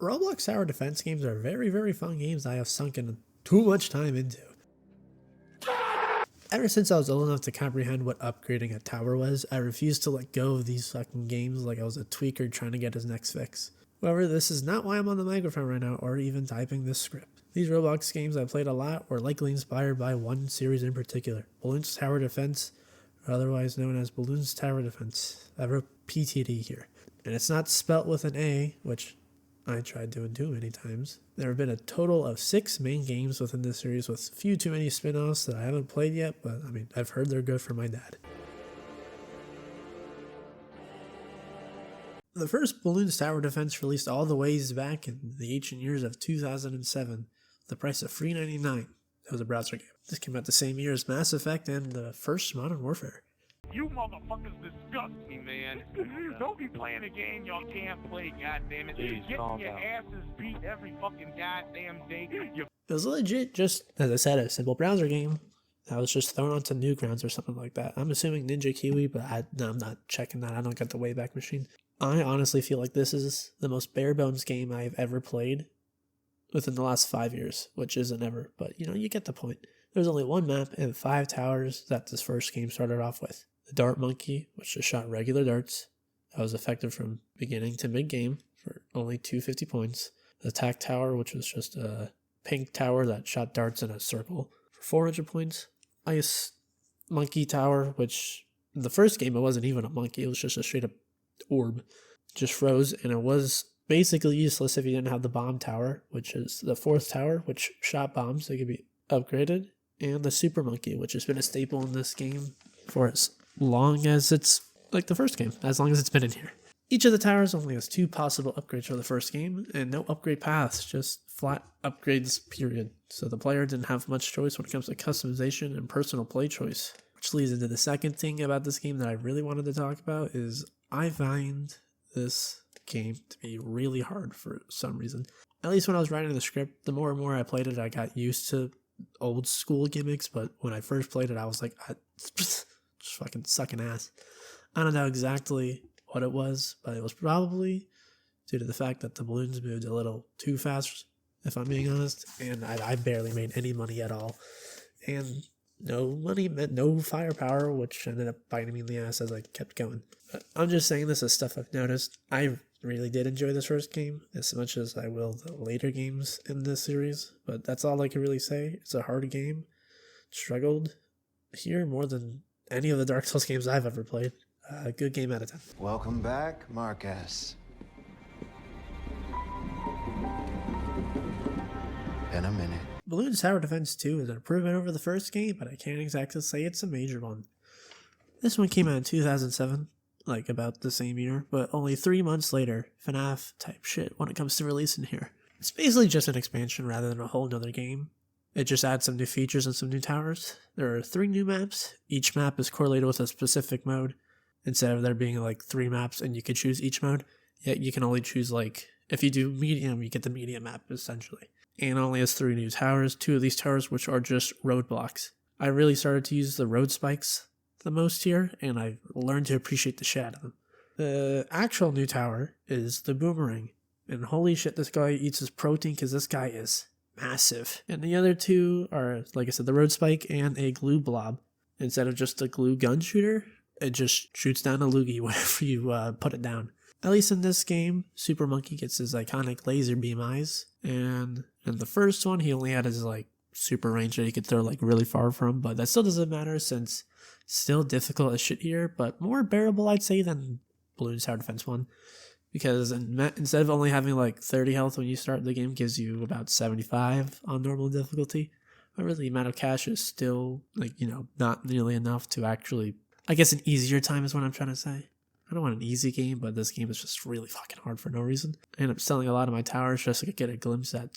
Roblox tower defense games are very, very fun games I have sunken too much time into. Ever since I was old enough to comprehend what upgrading a tower was, I refused to let go of these fucking games like I was a tweaker trying to get his next fix. However, this is not why I'm on the microphone right now or even typing this script. These Roblox games I played a lot were likely inspired by one series in particular, Balloons Tower Defense, or otherwise known as Balloons Tower Defense. I wrote BTD here. And it's not spelt with an A, which I tried doing too many times. There have been a total of 6 main games within this series with a few too many spin-offs that I haven't played yet, but I mean, I've heard they're good for my dad. The first Balloons Tower Defense released all the ways back in the ancient years of 2007, the price of $3.99. That was a browser game. This came out the same year as Mass Effect and the first Modern Warfare. You motherfuckers disgust me, man. Don't be playing a game y'all can't play, goddammit. Getting your asses beat every fucking goddamn day. It was legit just, as I said, a simple browser game that was just thrown onto Newgrounds or something like that. I'm assuming Ninja Kiwi, but I'm not checking that. I don't got the Wayback Machine. I honestly feel like this is the most bare bones game I've ever played within the last 5 years, which isn't ever, but you get the point. There's only one map and 5 towers that this first game started off with. The Dart Monkey, which just shot regular darts. That was effective from beginning to mid-game for only 250 points. The Attack Tower, which was just a pink tower that shot darts in a circle for 400 points. Ice Monkey Tower, which in the first game it wasn't even a monkey, it was just a straight up orb. Just froze, and it was basically useless if you didn't have the Bomb Tower, which is the 4th tower, which shot bombs. They could be upgraded. And the Super Monkey, which has been a staple in this game for as long as it's like the first game, as long as it's been in here. Each of the towers only has 2 possible upgrades for the first game, and no upgrade paths, just flat upgrades, period. So the player didn't have much choice when it comes to customization and personal play choice. Which leads into the second thing about this game that I really wanted to talk about is I find this game to be really hard for some reason. At least when I was writing the script, the more and more I played it, I got used to old school gimmicks, but when I first played it, I was like, just fucking sucking ass. I don't know exactly what it was, but it was probably due to the fact that the balloons moved a little too fast, if I'm being honest, and I barely made any money at all. And no money meant no firepower, which ended up biting me in the ass as I kept going. But I'm just saying this is stuff I've noticed. I really did enjoy this first game as much as I will the later games in this series, but that's all I can really say. It's a hard game. Struggled here more than any of the Dark Souls games I've ever played. Good game out of 10. Welcome back, Marcus. Been a minute. Balloons Tower Defense 2 is an improvement over the first game, but I can't exactly say it's a major one. This one came out in 2007, like about the same year, but only 3 months later, FNAF type shit when it comes to releasing here. It's basically just an expansion rather than a whole nother game. It just adds some new features and some new towers. There are 3 new maps. Each map is correlated with a specific mode. Instead of there being like 3 maps and you could choose each mode, yet you can only choose like, if you do medium, you get the medium map essentially. And it only has 3 new towers, 2 of these towers which are just roadblocks. I really started to use the road spikes the most here, and I learned to appreciate the shit out of them. The actual new tower is the boomerang. And holy shit, this guy eats his protein because this guy is massive. And the other 2 are, like I said, the road spike and a glue blob. Instead of just a glue gun shooter, it just shoots down a loogie whenever you put it down. At least in this game, Super Monkey gets his iconic laser beam eyes. And in the first one, he only had his like super range that he could throw like really far from. But that still doesn't matter since it's still difficult as shit here, but more bearable I'd say than Balloons Tower Defense 1. Because instead of only having like 30 health when you start, the game gives you about 75 on normal difficulty. But really, the amount of cash is still, like, not nearly enough to actually, I guess an easier time is what I'm trying to say. I don't want an easy game, but this game is just really fucking hard for no reason. I ended up selling a lot of my towers just to get a glimpse at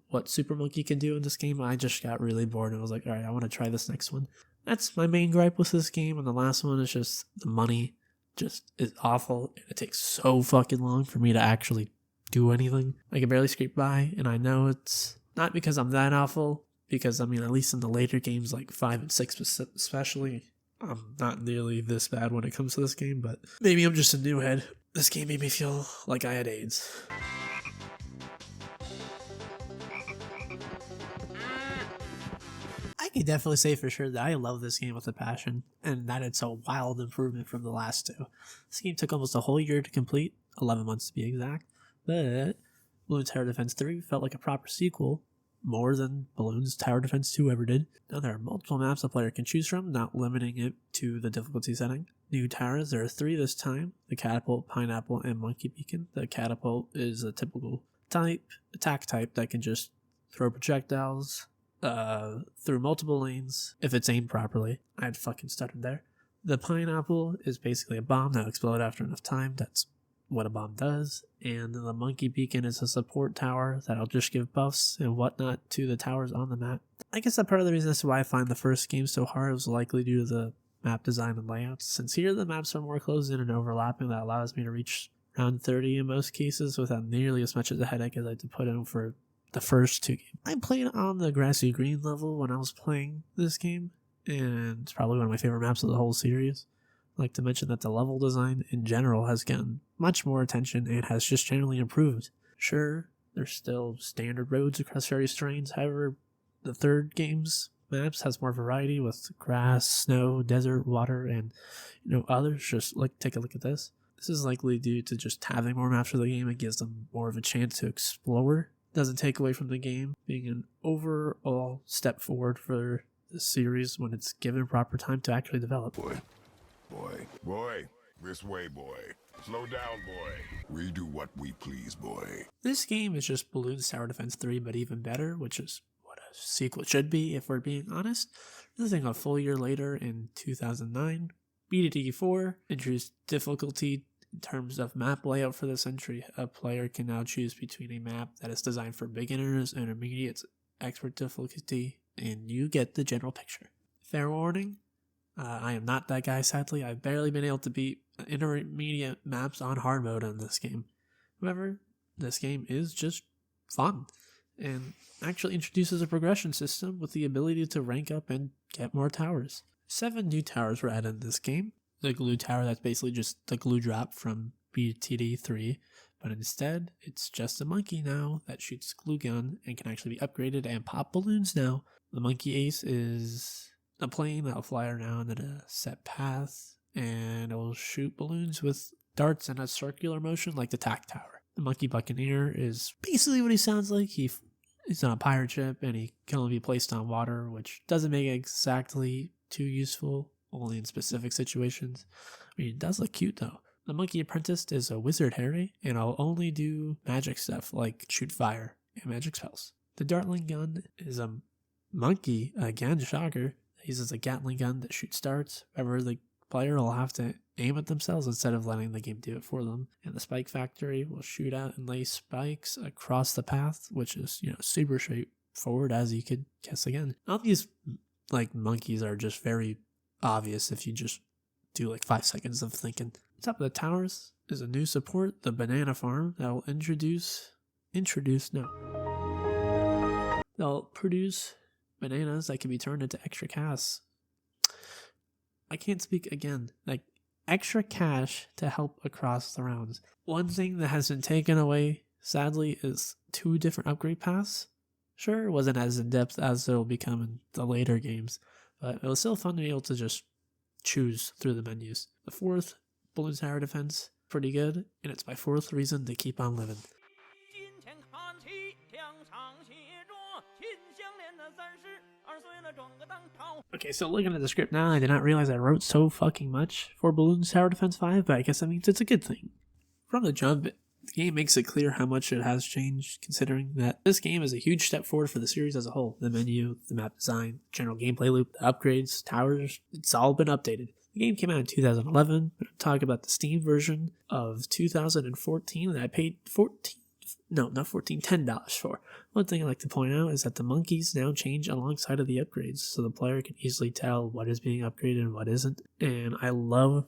what Super Monkey can do in this game. I just got really bored and I was like, alright, I want to try this next one. That's my main gripe with this game, and the last one is just the money just is awful. It takes so fucking long for me to actually do anything. I can barely scrape by, and I know it's not because I'm that awful, because at least in the later games like 5 and 6 especially, I'm not nearly this bad when it comes to this game, but maybe I'm just a new head. This game made me feel like I had AIDS. can definitely say for sure that I love this game with a passion, and that it's a wild improvement from the last two. This game took almost a whole year to complete, 11 months to be exact, but Balloons Tower Defense 3 felt like a proper sequel, more than Balloons Tower Defense 2 ever did. Now there are multiple maps a player can choose from, not limiting it to the difficulty setting. New towers, there are 3 this time: the Catapult, Pineapple, and Monkey Beacon. The Catapult is a typical attack type that can just throw projectiles through multiple lanes if it's aimed properly. I had fucking stuttered there. The Pineapple is basically a bomb that will explode after enough time. That's what a bomb does. And the Monkey Beacon is a support tower that'll just give buffs and whatnot to the towers on the map. I guess that part of the reason as to why I find the first game so hard was likely due to the map design and layouts, since here the maps are more closed in and overlapping. That allows me to reach around 30 in most cases without nearly as much of a headache as I had to put in for the first 2 games. I played on the grassy green level when I was playing this game, and it's probably one of my favorite maps of the whole series. I'd like to mention that the level design in general has gotten much more attention and has just generally improved. Sure, there's still standard roads across various terrains, however, the third game's maps has more variety with grass, snow, desert, water, and others. Just like take a look at this. This is likely due to just having more maps for the game. It gives them more of a chance to explore. Doesn't take away from the game being an overall step forward for the series when it's given proper time to actually develop. Boy, this way, boy. Slow down, boy. We do what we please, boy. This game is just Balloons Tower Defense 3, but even better, which is what a sequel should be, if we're being honest. This thing a full year later in 2009, BTD 4 introduced difficulty in terms of map layout for this entry. A player can now choose between a map that is designed for beginners, intermediate, expert difficulty, and you get the general picture. Fair warning, I am not that guy, sadly. I've barely been able to beat intermediate maps on hard mode in this game. However, this game is just fun and actually introduces a progression system with the ability to rank up and get more towers. 7 new towers were added in this game. The glue tower, that's basically just the glue drop from BTD 3, but instead it's just a monkey now that shoots glue gun and can actually be upgraded and pop balloons now. The monkey ace is a plane that'll fly around at a set path, and it will shoot balloons with darts in a circular motion like the tack tower. The monkey buccaneer is basically what he sounds like. He's on a pirate ship and he can only be placed on water, which doesn't make it exactly too useful, only in specific situations. I mean, it does look cute though. The monkey apprentice is a wizard Harry, and I'll only do magic stuff like shoot fire and magic spells. The dartling gun is a monkey, again, shocker, that uses a Gatling gun that shoots darts. However, the player will have to aim at themselves instead of letting the game do it for them. And the spike factory will shoot out and lay spikes across the path, which is, super straightforward, as you could guess again. All these, monkeys are just very obvious if you just do 5 seconds of thinking. On top of the towers is a new support, the banana farm, that will they'll produce bananas that can be turned into extra cash. I can't speak again. Extra cash to help across the rounds. One thing that has been taken away, sadly, is 2 different upgrade paths. Sure, it wasn't as in-depth as it'll become in the later games, but it was still fun to be able to just choose through the menus. The 4th, Balloons Tower Defense, pretty good, and it's my 4th reason to keep on living. Okay, so looking at the script now, I did not realize I wrote so fucking much for Balloons Tower Defense 5, but I guess that means it's a good thing. From the jump, the game makes it clear how much it has changed, considering that this game is a huge step forward for the series as a whole. The menu, the map design, general gameplay loop, the upgrades, towers, it's all been updated. The game came out in 2011, but I'm talking about the Steam version of 2014 that I paid $10 for. One thing I like to point out is that the monkeys now change alongside of the upgrades, so the player can easily tell what is being upgraded and what isn't. And I love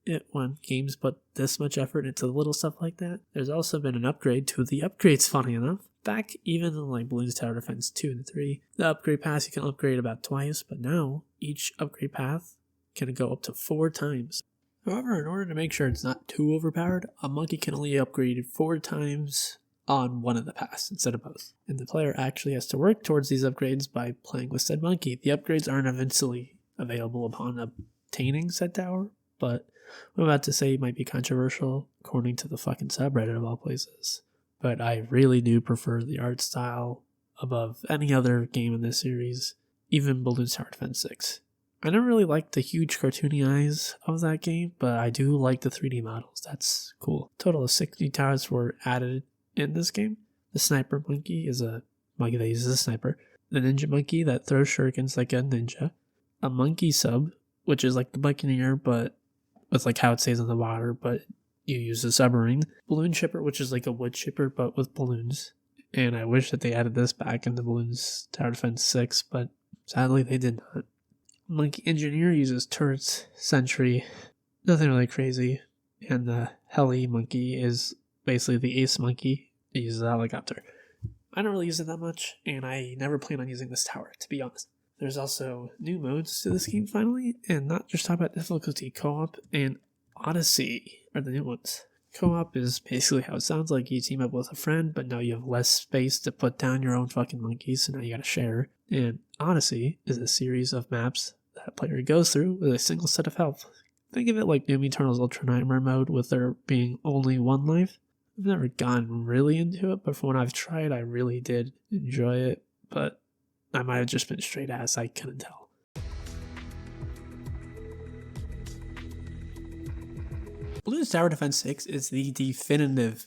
it when games put this much effort into little stuff like that. There's also been an upgrade to the upgrades, funny enough. Back even in Balloons Tower Defense 2 and 3, the upgrade paths you can upgrade about twice, but now each upgrade path can go up to 4 times. However, in order to make sure it's not too overpowered, a monkey can only upgrade 4 times on one of the paths instead of both. And the player actually has to work towards these upgrades by playing with said monkey. The upgrades aren't eventually available upon obtaining said tower, but what I'm about to say might be controversial according to the fucking subreddit of all places. But I really do prefer the art style above any other game in this series, even Balloons Tower Defense 6. I don't really like the huge cartoony eyes of that game, but I do like the 3D models. That's cool. Total of 60 towers were added in this game. The sniper monkey is a monkey that uses a sniper. The ninja monkey that throws shurikens like a ninja. A monkey sub, which is like the buccaneer, but with like how it stays in the water, but you use a submarine. Balloon shipper, which is like a wood shipper, but with balloons. And I wish that they added this back in the Balloons Tower Defense 6, but sadly they did not. Monkey engineer uses turrets, sentry, nothing really crazy. And the heli monkey is basically the ace monkey. It uses a helicopter. I don't really use it that much, and I never plan on using this tower, to be honest. There's also new modes to this game finally, and not just talk about difficulty. Co-op and Odyssey are the new ones. Co-op is basically how it sounds like. You team up with a friend, but now you have less space to put down your own fucking monkeys, so now you gotta share. And Odyssey is a series of maps that a player goes through with a single set of health. Think of it like Doom Eternal's Ultra Nightmare mode with there being only one life. I've never gotten really into it, but from what I've tried, I really did enjoy it, but I might have just been straight ass, I couldn't tell. Balloons Tower Defense 6 is the definitive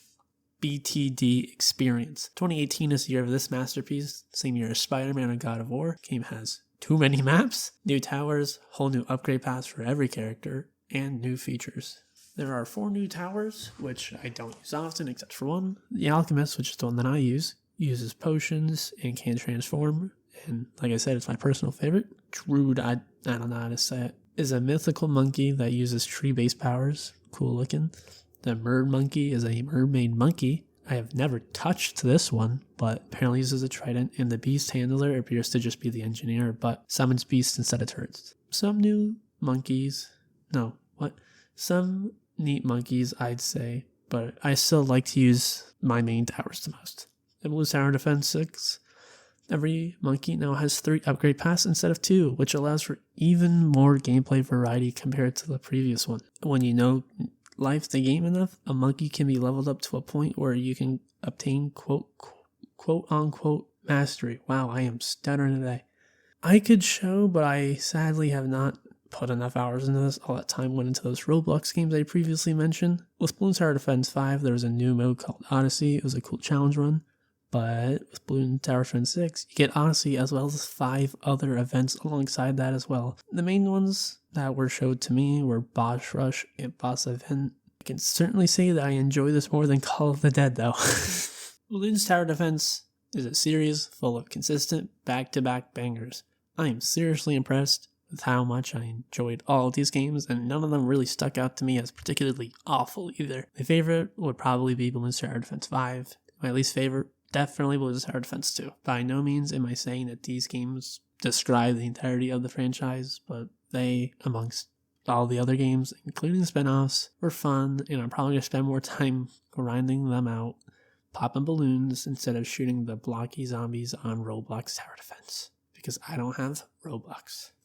BTD experience. 2018 is the year of this masterpiece, same year as Spider-Man and God of War. Game has too many maps, new towers, whole new upgrade paths for every character, and new features. There are 4 new towers, which I don't use often except for one. The Alchemist, which is the one that I use, uses potions and can transform. And like I said, it's my personal favorite. Druid, I don't know how to say it, is a mythical monkey that uses tree-based powers. Cool looking. The Mer Monkey is a mermaid monkey. I have never touched this one, but apparently uses a trident. And the Beast Handler appears to just be the engineer, but summons beasts instead of turrets. Some new monkeys. Some neat monkeys, I'd say, but I still like to use my main towers the most. In Balloons Tower Defense 6, every monkey now has 3 upgrade paths instead of 2, which allows for even more gameplay variety compared to the previous one. When you know life the game enough, a monkey can be leveled up to a point where you can obtain quote unquote mastery. Wow, I am stuttering today. I could show, but I sadly have not put enough hours into this. All that time went into those Roblox games I previously mentioned. With Balloons Tower Defense 5, there was a new mode called Odyssey. It was a cool challenge run. But with Balloons Tower Defense 6, you get Odyssey as well as 5 other events alongside that as well. The main ones that were showed to me were Boss Rush and Boss Event. I can certainly say that I enjoy this more than Call of the Dead though. Balloons Tower Defense is a series full of consistent back-to-back bangers. I am seriously impressed with how much I enjoyed all of these games, and none of them really stuck out to me as particularly awful either. My favorite would probably be Balloons Tower Defense 5. My least favorite, definitely Balloons Tower Defense 2. By no means am I saying that these games describe the entirety of the franchise, but they, amongst all the other games, including the spin-offs, were fun, and I'm probably going to spend more time grinding them out, popping balloons, instead of shooting the blocky zombies on Roblox Tower Defense, because I don't have Roblox.